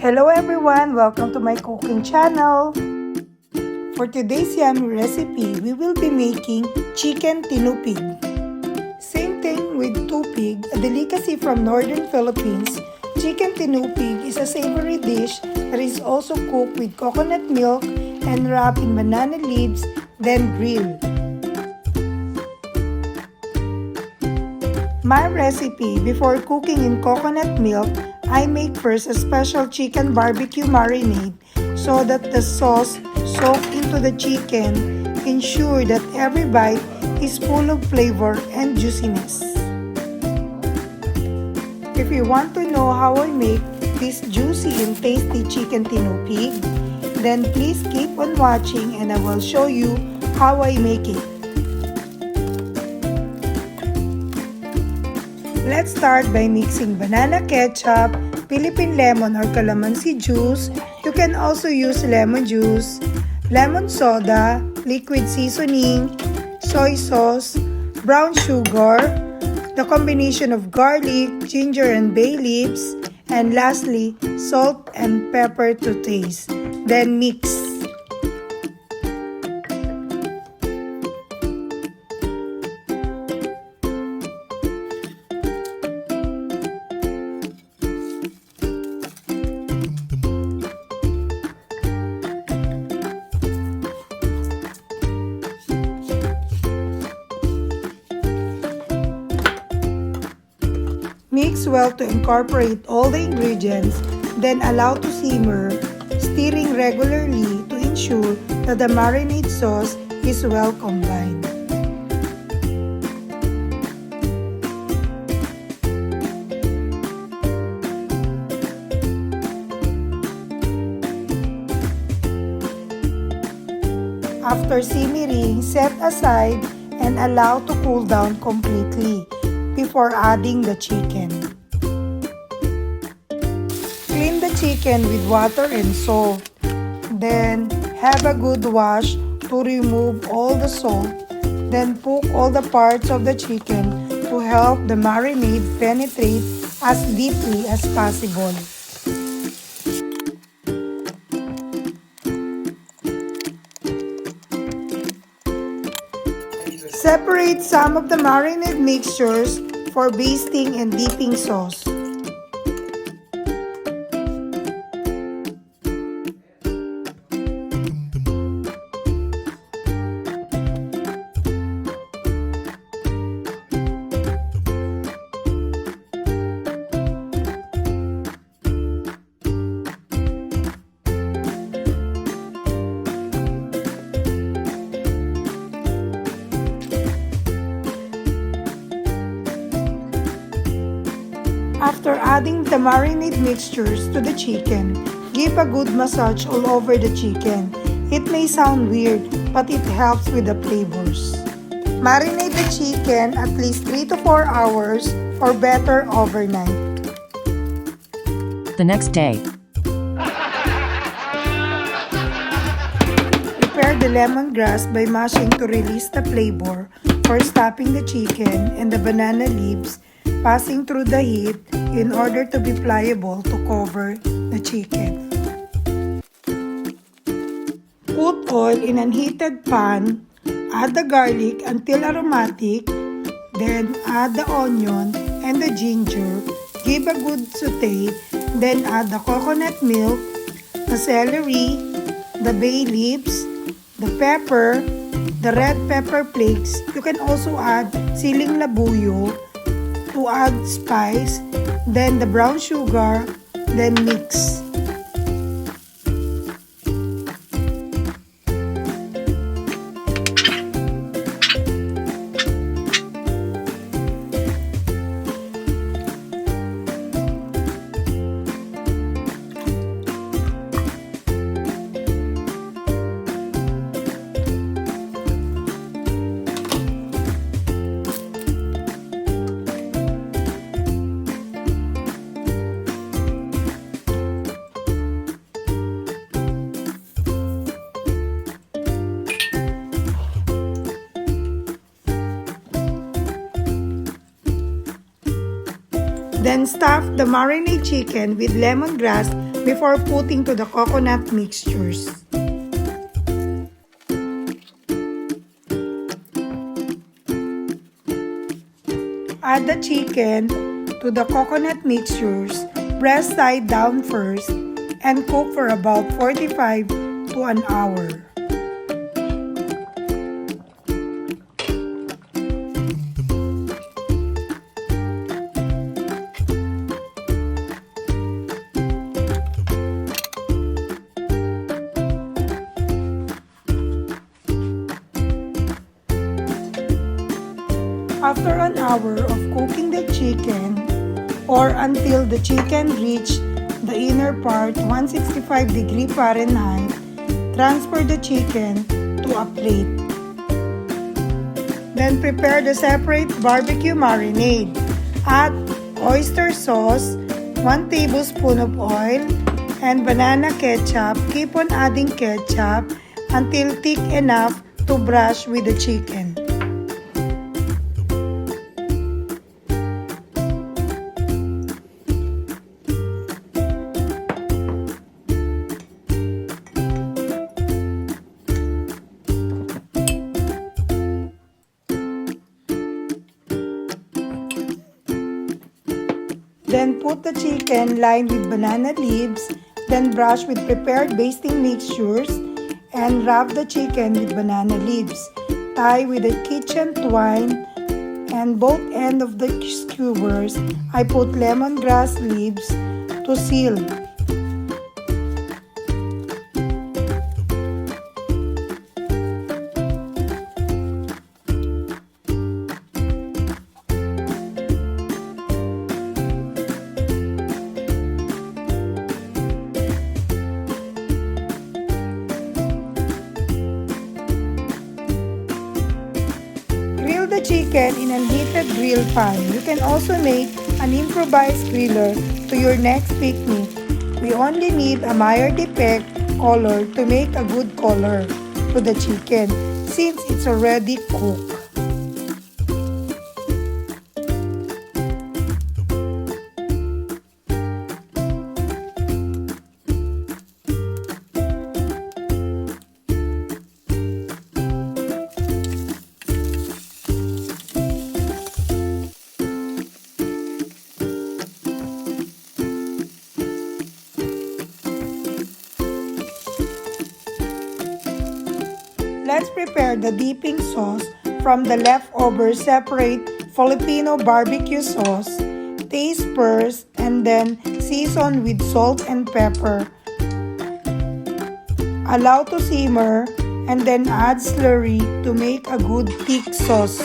Hello everyone! Welcome to my cooking channel! For today's yummy recipe, we will be making chicken tinupig. Same thing with tupig, a delicacy from northern Philippines. Chicken tinupig is a savory dish that is also cooked with coconut milk and wrapped in banana leaves, then grilled. My recipe, before cooking in coconut milk, I make first a special chicken barbecue marinade so that the sauce soak into the chicken, ensure that every bite is full of flavor and juiciness. If you want to know how I make this juicy and tasty chicken tinupig, then please keep on watching and I will show you how I make it. Let's start by mixing banana ketchup, Philippine lemon or calamansi juice. You can also use lemon juice, lemon soda, liquid seasoning, soy sauce, brown sugar, the combination of garlic, ginger and bay leaves, and lastly, salt and pepper to taste. Then mix. Mix well to incorporate all the ingredients, then allow to simmer, stirring regularly to ensure that the marinade sauce is well combined. After simmering, set aside and allow to cool down completely before adding the chicken. Clean the chicken with water and salt. Then have a good wash to remove all the salt. Then cook all the parts of the chicken to help the marinade penetrate as deeply as possible. Separate some of the marinade mixtures for basting and dipping sauce. After adding the marinade mixtures to the chicken, give a good massage all over the chicken. It may sound weird, but it helps with the flavors. Marinate the chicken at least 3 to 4 hours or better overnight. The next day, prepare the lemongrass by mashing to release the flavor or stopping the chicken and the banana leaves, passing through the heat in order to be pliable to cover the chicken. Put oil in an heated pan, add the garlic until aromatic, then add the onion and the ginger, give a good saute, then add the coconut milk, the celery, the bay leaves, the pepper, the red pepper flakes. You can also add siling labuyo to add spice, then the brown sugar, then mix. Then stuff the marinade chicken with lemongrass before putting to the coconut mixtures. Add the chicken to the coconut mixtures, press side down first, and cook for about 45 to an hour. After an hour of cooking the chicken, or until the chicken reach the inner part 165 Fahrenheit, transfer the chicken to a plate. Then prepare the separate barbecue marinade. Add oyster sauce, 1 tablespoon of oil, and banana ketchup. Keep on adding ketchup until thick enough to brush with the chicken. Then put the chicken lined with banana leaves, then brush with prepared basting mixtures and wrap the chicken with banana leaves. Tie with a kitchen twine and both ends of the skewers. I put lemongrass leaves to seal. The chicken in a heated grill pan. You can also make an improvised griller to your next picnic. We only need a Marinate color to make a good color to the chicken since it's already cooked. Let's prepare the dipping sauce from the leftover separate Filipino barbecue sauce. Taste first and then season with salt and pepper. Allow to simmer and then add slurry to make a good thick sauce.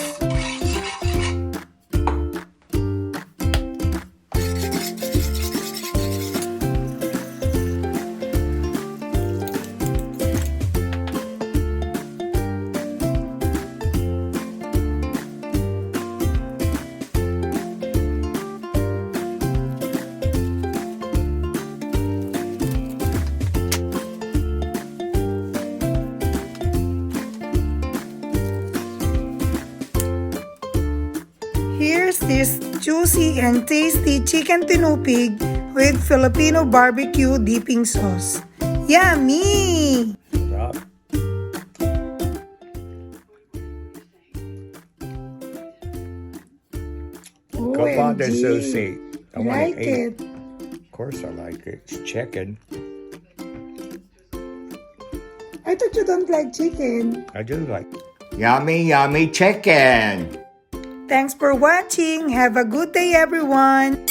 Here's this juicy and tasty chicken tinupig with Filipino barbecue dipping sauce. Yummy! Come on, that's so sweet. I want Like to eat. it. Of course I like it. It's chicken. I thought you don't like chicken. I do like yummy, yummy chicken. Thanks for watching. Have a good day, everyone.